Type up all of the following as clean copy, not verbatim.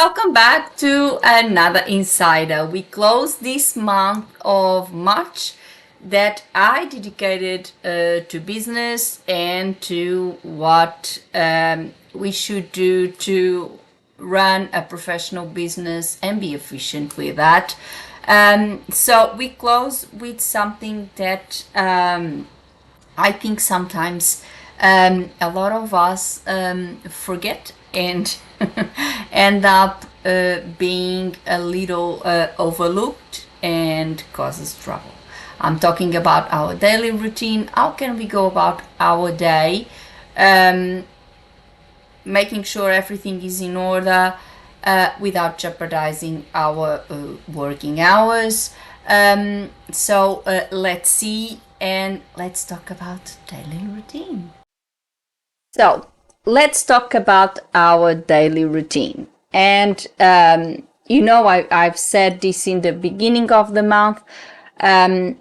welcome back to another Insider. We close this month of March that I dedicated to business and to what we should do to run a professional business and be efficient with that. So we close with something that I think sometimes a lot of us forget and end up being a little overlooked and causes trouble. I'm talking about our daily routine. How can we go about our day, making sure everything is in order without jeopardizing our working hours? So let's see and let's talk about daily routine. So let's talk about our daily routine. And I've said this in the beginning of the month.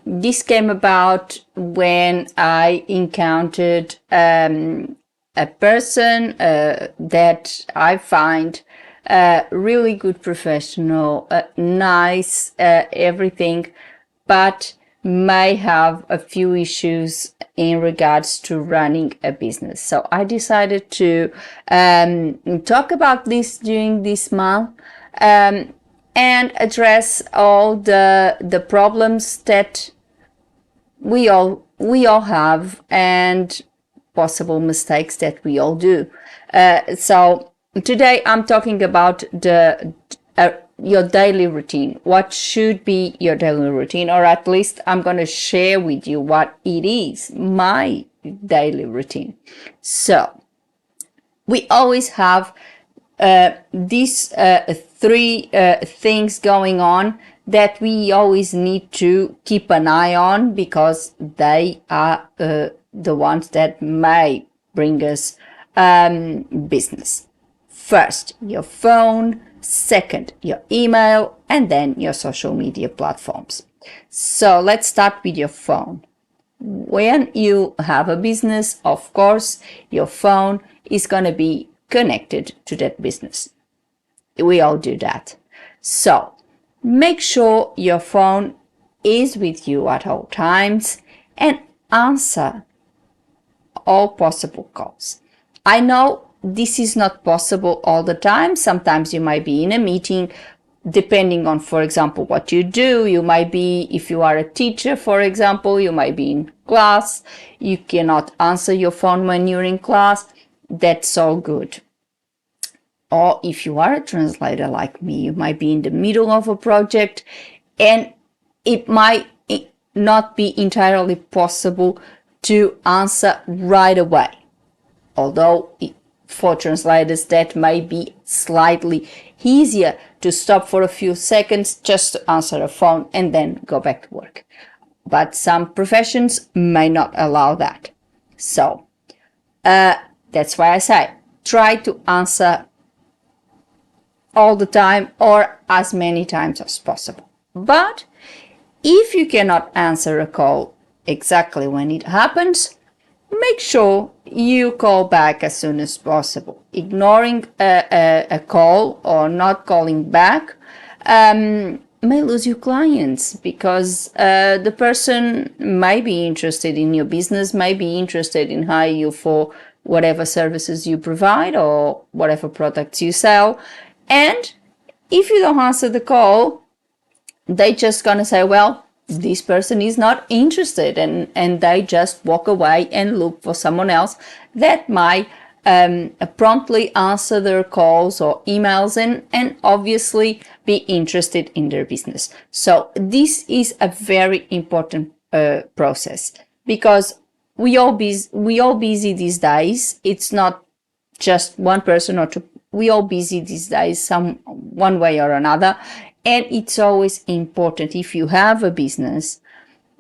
This came about when I encountered a person that I find really good professional, nice, everything, but may have a few issues in regards to running a business. So I decided to talk about this during this month and address all the problems that we all have and possible mistakes that we all do. So today I'm talking about your daily routine. What should be your daily routine, or at least I'm going to share with you what it is, my daily routine. So we always have these three things going on that we always need to keep an eye on because they are the ones that may bring us business. First, your phone. Second, your email, and then your social media platforms. So let's start with your phone. When you have a business, of course, your phone is going to be connected to that business. We all do that. So make sure your phone is with you at all times and answer all possible calls. I know this is not possible all the time. Sometimes you might be in a meeting, depending on, for example, what you do. You might be, if you are a teacher, for example, you might be in class. You cannot answer your phone when you're in class. That's all good. Or if you are a translator like me, you might be in the middle of a project and it might not be entirely possible to answer right away. Although for translators, that may be slightly easier to stop for a few seconds just to answer a phone and then go back to work. But some professions may not allow that. So that's why I say try to answer all the time or as many times as possible. But if you cannot answer a call exactly when it happens, make sure you call back as soon as possible. Ignoring a call or not calling back may lose you clients because the person may be interested in your business, may be interested in hiring you for whatever services you provide or whatever products you sell. And if you don't answer the call, they're just going to say, well, this person is not interested, and they just walk away and look for someone else that might promptly answer their calls or emails and obviously be interested in their business. So this is a very important process because we all busy these days. It's not just one person or two. We all busy these days, one way or another. And it's always important if you have a business,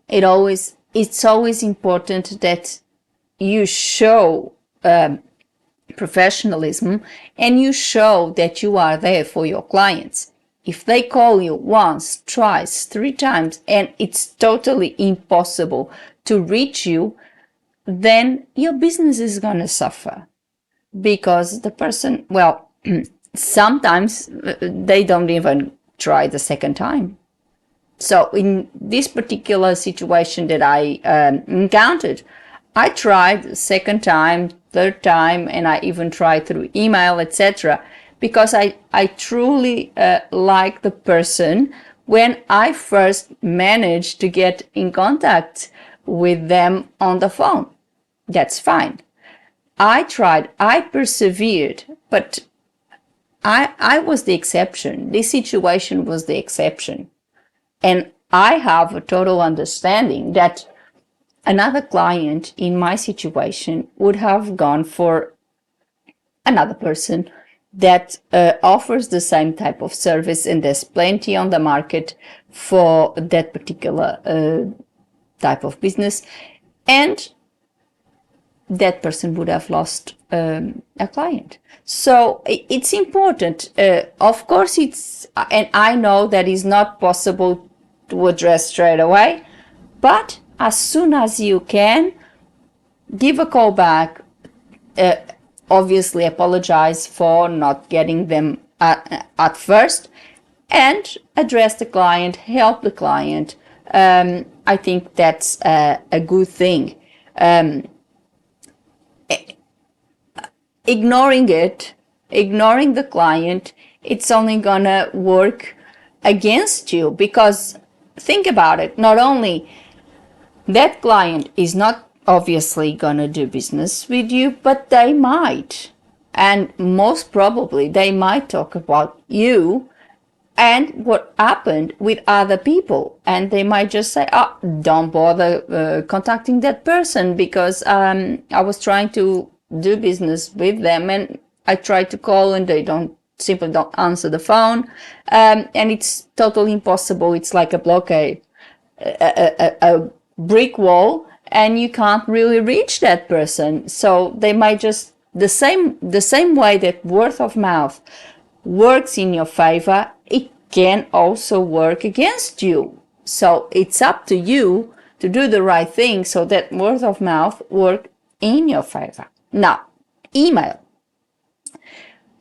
it's always important that you show professionalism and you show that you are there for your clients. If they call you once, twice, 3 times, and it's totally impossible to reach you, then your business is going to suffer because the person, well, sometimes they don't even try the second time. So in this particular situation that I encountered, I tried second time, third time, and I even tried through email, etc. Because I truly like the person. When I first managed to get in contact with them on the phone, that's fine. I tried, I persevered, but I was the exception. This situation was the exception. And I have a total understanding that another client in my situation would have gone for another person that offers the same type of service, and there's plenty on the market for that particular type of business. And that person would have lost a client. So it's important. Of course, and I know that is not possible to address straight away, but as soon as you can, give a call back. Obviously, apologize for not getting them at first, and address the client, help the client. I think that's a good thing. Ignoring the client, it's only gonna work against you, because think about it, not only that client is not obviously gonna do business with you, but they might, and most probably they might talk about you and what happened with other people, and they might just say, oh, don't bother contacting that person, because I was trying to do business with them and I tried to call and they simply don't answer the phone, and it's totally impossible. It's like a blockade, a brick wall, and you can't really reach that person. So they might just, the same way that word of mouth works in your favor, it can also work against you. So it's up to you to do the right thing so that word of mouth work in your favor. Now, email.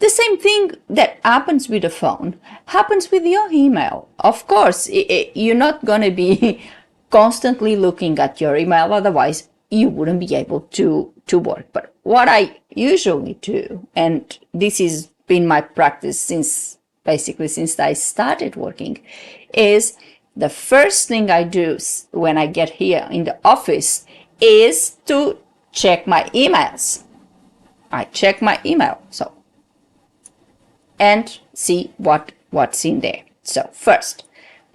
The same thing that happens with the phone happens with your email. Of course, you're not going to be constantly looking at your email, otherwise you wouldn't be able to work. But what I usually do, and this has been my practice since I started working, is the first thing I do when I get here in the office is to check my emails. I check my email and see what's in there. So first,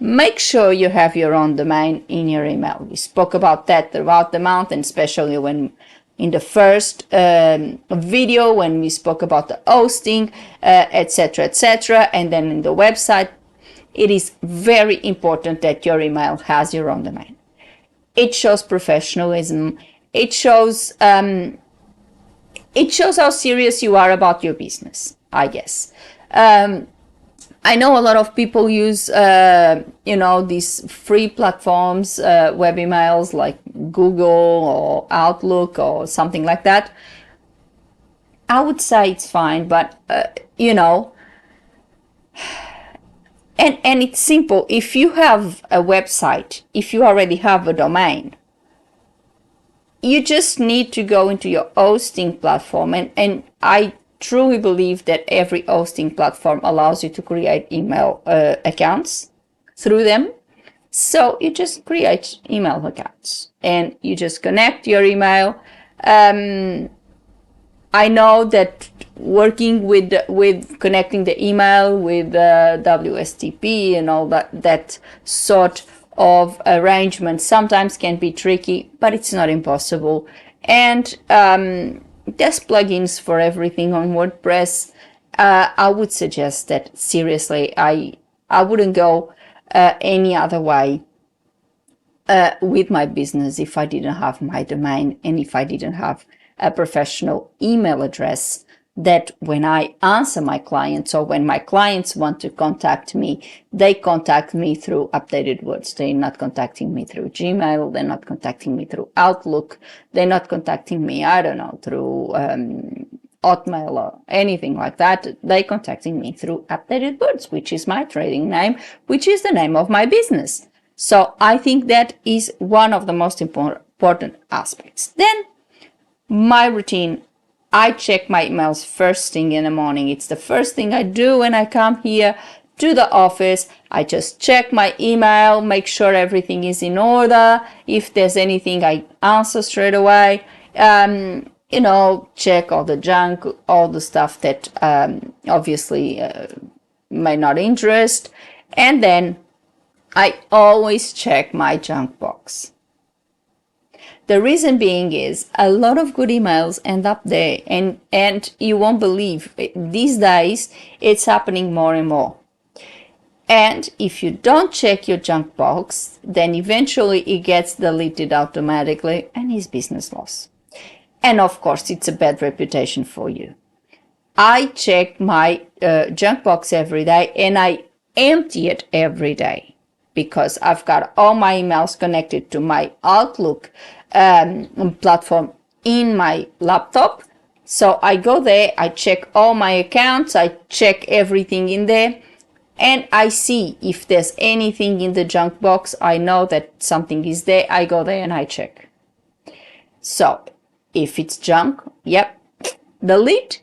make sure you have your own domain in your email. We spoke about that throughout the month, and especially when in the first video when we spoke about the hosting, etc., etc., and then in the website. It is very important that your email has your own domain. It shows professionalism. It shows how serious you are about your business, I guess. I know a lot of people use, these free platforms, web emails like Google or Outlook or something like that. I would say it's fine, but, and it's simple. If you have a website, if you already have a domain, you just need to go into your hosting platform, and I truly believe that every hosting platform allows you to create email accounts through them. So you just create email accounts and you just connect your email. I know that working with connecting the email with WSTP and all that sort of arrangement sometimes can be tricky, but it's not impossible. And there's plugins for everything on WordPress. I would suggest that seriously, I wouldn't go any other way with my business if I didn't have my domain and if I didn't have a professional email address that when I answer my clients or when my clients want to contact me, they contact me through updated words. They're not contacting me through Gmail. They're not contacting me through Outlook. They're not contacting me, I don't know, through Hotmail or anything like that. They contacting me through Updated Words, which is my trading name, which is the name of my business. So I think that is one of the most important aspects. Then my routine, I check my emails first thing in the morning. It's the first thing I do when I come here to the office. I just check my email, make sure everything is in order. If there's anything, I answer straight away. Check all the junk, all the stuff that obviously may not interest. And then I always check my junk box. The reason being is a lot of good emails end up there, and you won't believe these days it's happening more and more. And if you don't check your junk box, then eventually it gets deleted automatically and is business loss. And of course, it's a bad reputation for you. I check my junk box every day, and I empty it every day because I've got all my emails connected to my Outlook platform in my laptop. So I go there, I check all my accounts, I check everything in there, and I see if there's anything in the junk box. I know that something is there. I go there and I check. So if it's junk, yep, delete.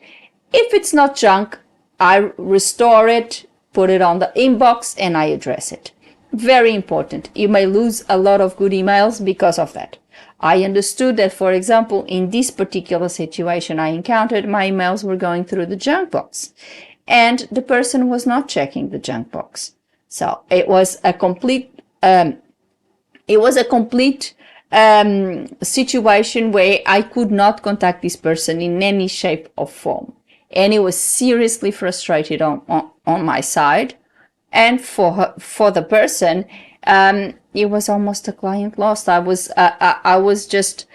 If it's not junk, I restore it, put it on the inbox, and I address it. Very important. You may lose a lot of good emails because of that. I understood that, for example, in this particular situation I encountered, my emails were going through the junk box, and the person was not checking the junk box. So it was a complete situation where I could not contact this person in any shape or form. And it was seriously frustrated on my side. And for the person, it was almost a client lost. I was just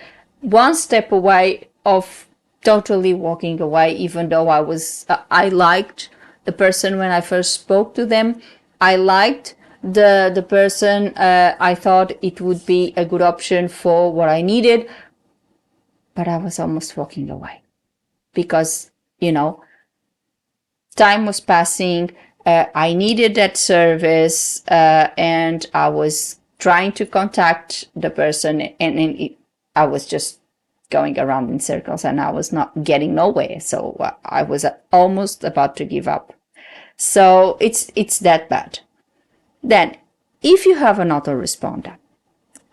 one step away of totally walking away, even though I liked the person when I first spoke to them. I liked the person. I thought it would be a good option for what I needed, but I was almost walking away because, time was passing. I needed that service, and I was trying to contact the person, and I was just going around in circles, and I was not getting nowhere. So I was almost about to give up. So it's that bad. Then, if you have an autoresponder,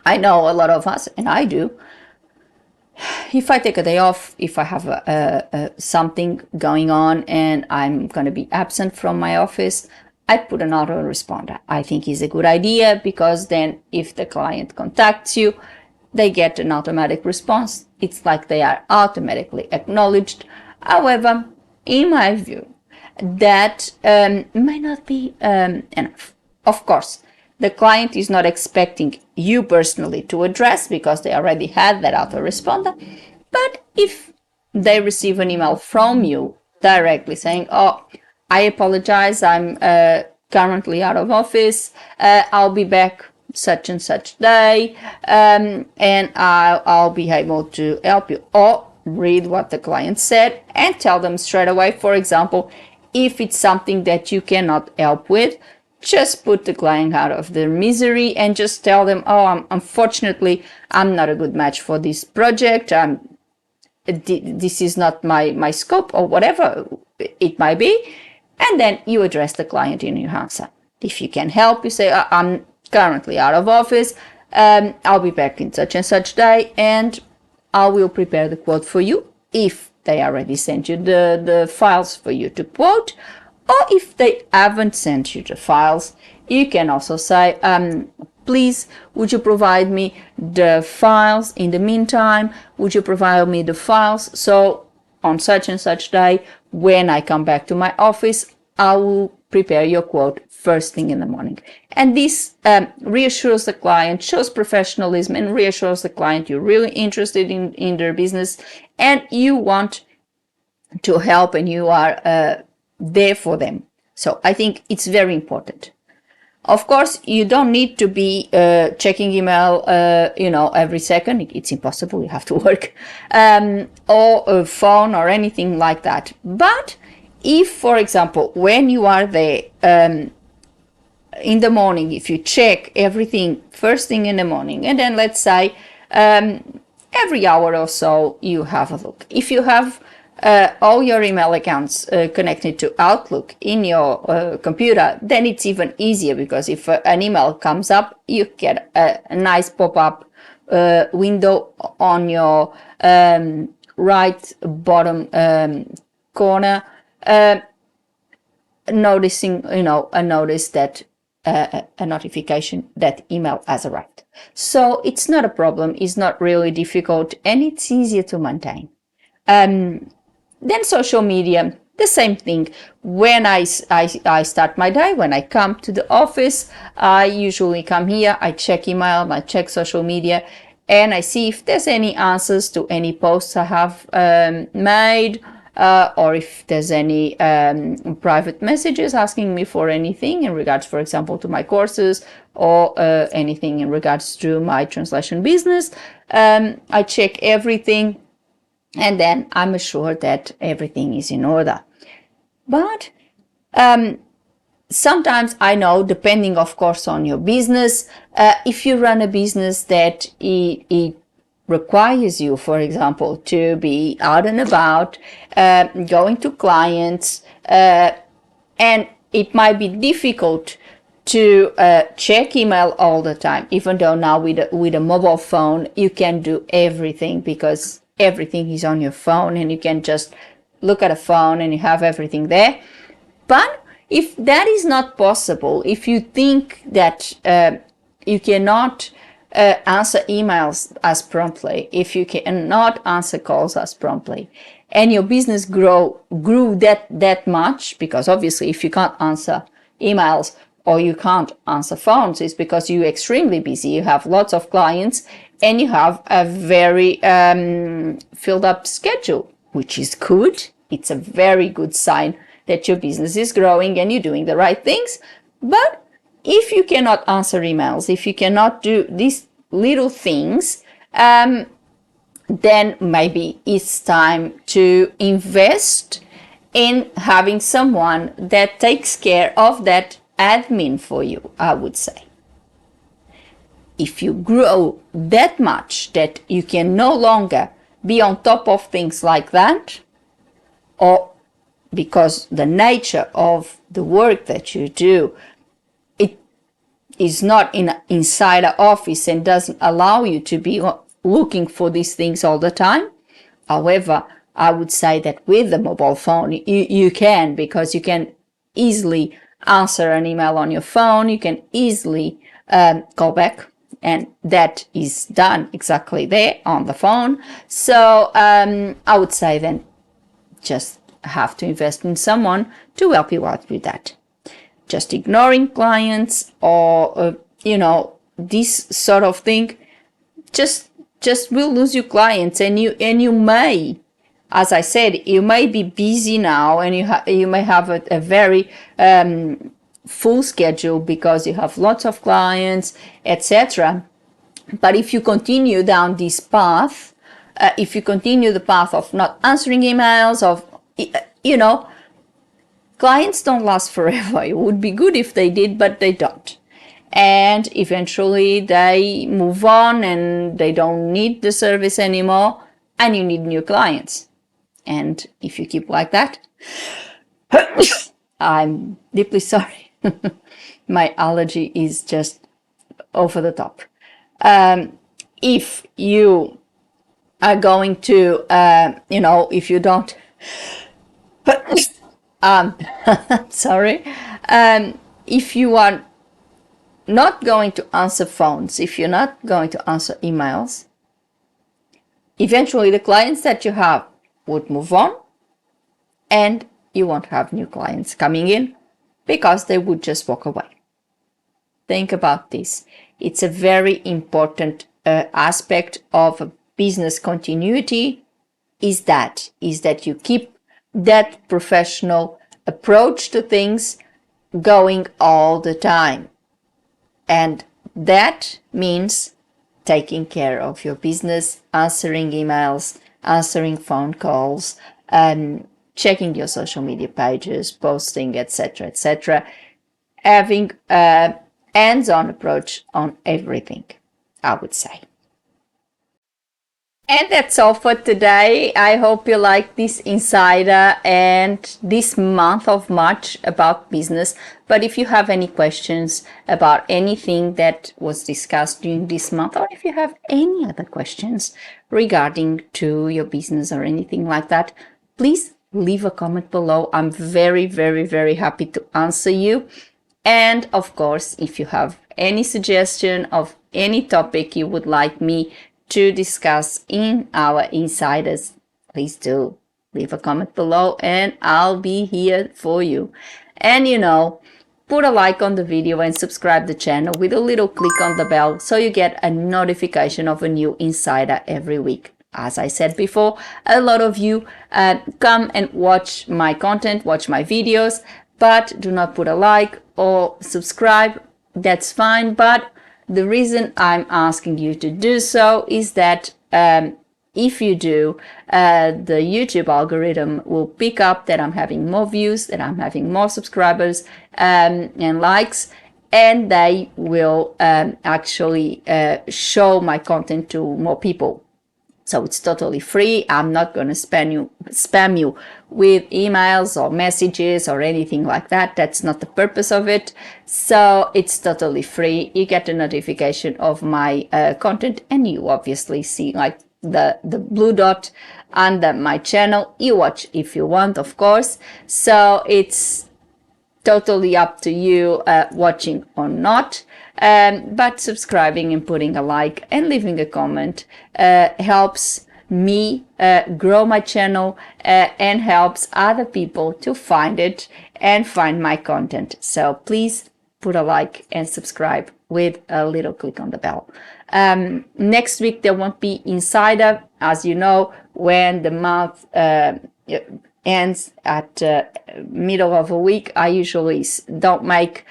I know a lot of us, and I do, if I take a day off, if I have something going on and I'm going to be absent from my office, I put an autoresponder. I think it's a good idea because then if the client contacts you, they get an automatic response. It's like they are automatically acknowledged. However, in my view, that may not be enough. Of course, the client is not expecting you personally to address because they already had that autoresponder. But if they receive an email from you directly saying, "Oh, I apologize, I'm currently out of office, I'll be back such and such day, and I'll be able to help you," or read what the client said and tell them straight away. For example, if it's something that you cannot help with, just put the client out of their misery and just tell them, "Oh, unfortunately, I'm not a good match for this project. This is not my scope," or whatever it might be. And then you address the client in your answer. If you can help, you say, "I'm currently out of office. I'll be back in such and such day, and I will prepare the quote for you," if they already sent you the files for you to quote. Or if they haven't sent you the files, you can also say, "Please, would you provide me the files in the meantime? Would you provide me the files so on such and such day, when I come back to my office, I will prepare your quote first thing in the morning." And this reassures the client, shows professionalism, and reassures the client you're really interested in their business and you want to help and you are there for them. So I think it's very important. Of course, you don't need to be checking email, every second. It's impossible. You have to work, or a phone or anything like that. But if, for example, when you are there in the morning, if you check everything first thing in the morning, and then let's say every hour or so you have a look. If you have all your email accounts connected to Outlook in your computer, then it's even easier, because if an email comes up, you get a nice pop-up window on your right bottom corner, noticing, a notice that a notification that email has arrived. So it's not a problem, it's not really difficult, and it's easier to maintain. Then social media, the same thing. When I start my day, when I come to the office, I usually come here, I check email, I check social media, and I see if there's any answers to any posts I have made, or if there's any private messages asking me for anything in regards, for example, to my courses, or anything in regards to my translation business. I check everything, and then I'm assured that everything is in order. But sometimes I know, depending of course on your business, if you run a business that it requires you, for example, to be out and about, going to clients, and it might be difficult to check email all the time, even though now with a mobile phone you can do everything, because everything is on your phone and you can just look at a phone and you have everything there. But if that is not possible, if you think that you cannot answer emails as promptly, if you cannot answer calls as promptly, and your business grew that much, because obviously if you can't answer emails or you can't answer phones, it's because you're extremely busy, you have lots of clients, and you have a very filled up schedule, which is good. It's a very good sign that your business is growing and you're doing the right things. But if you cannot answer emails, if you cannot do these little things, then maybe it's time to invest in having someone that takes care of that admin for you, I would say. If you grow that much that you can no longer be on top of things like that, or because the nature of the work that you do, it is not inside an office and doesn't allow you to be looking for these things all the time. However, I would say that with the mobile phone, you can, because you can easily answer an email on your phone, you can easily call back, and that is done exactly there on the phone. So I would say then just have to invest in someone to help you out with that. Just ignoring clients or this sort of thing just will lose you clients, and you may, as I said, you may be busy now, and you may have a very full schedule because you have lots of clients, etc. But if you continue down this path, if you continue the path of not answering emails, of clients don't last forever. It would be good if they did, but they don't. And eventually they move on and they don't need the service anymore, and you need new clients. And if you keep like that, I'm deeply sorry. My allergy is just over the top. If you are going to, if you don't, sorry, if you are not going to answer phones, if you're not going to answer emails, eventually the clients that you have would move on, and you won't have new clients coming in because they would just walk away. Think about this. It's a very important aspect of business continuity, is that you keep that professional approach to things going all the time. And that means taking care of your business, answering emails, answering phone calls, checking your social media pages, posting, etc., etc., having a hands-on approach on everything, I would say. And that's all for today. I hope you like this insider and this month of March about business. But if you have any questions about anything that was discussed during this month, or if you have any other questions regarding to your business or anything like that, please leave a comment below. I'm very, very, very happy to answer you. And of course, if you have any suggestion of any topic you would like me to discuss in our insiders, please do leave a comment below and I'll be here for you. And put a like on the video and subscribe the channel with a little click on the bell so you get a notification of a new insider every week. As I said before, a lot of you come and watch my content, watch my videos, but do not put a like or subscribe. That's fine, but the reason I'm asking you to do so is that if you do, the YouTube algorithm will pick up that I'm having more views, that I'm having more subscribers and likes, and they will actually show my content to more people. So it's totally free. I'm not going to spam you with emails or messages or anything like that. That's not the purpose of it. So it's totally free. You get a notification of my content, and you obviously see like the blue dot under my channel. You watch if you want, of course. So it's totally up to you watching or not. But subscribing and putting a like and leaving a comment helps me grow my channel and helps other people to find it and find my content. So please put a like and subscribe with a little click on the bell. Next week there won't be insider, as you know, when the month ends at middle of a week. I usually don't make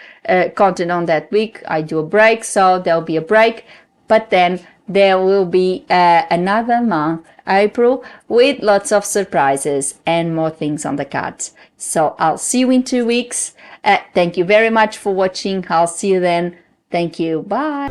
content on that week. I do a break, so there'll be a break, but then there will be another month, April, with lots of surprises and more things on the cards. So I'll see you in 2 weeks. Thank you very much for watching. I'll see you then. Thank you. Bye.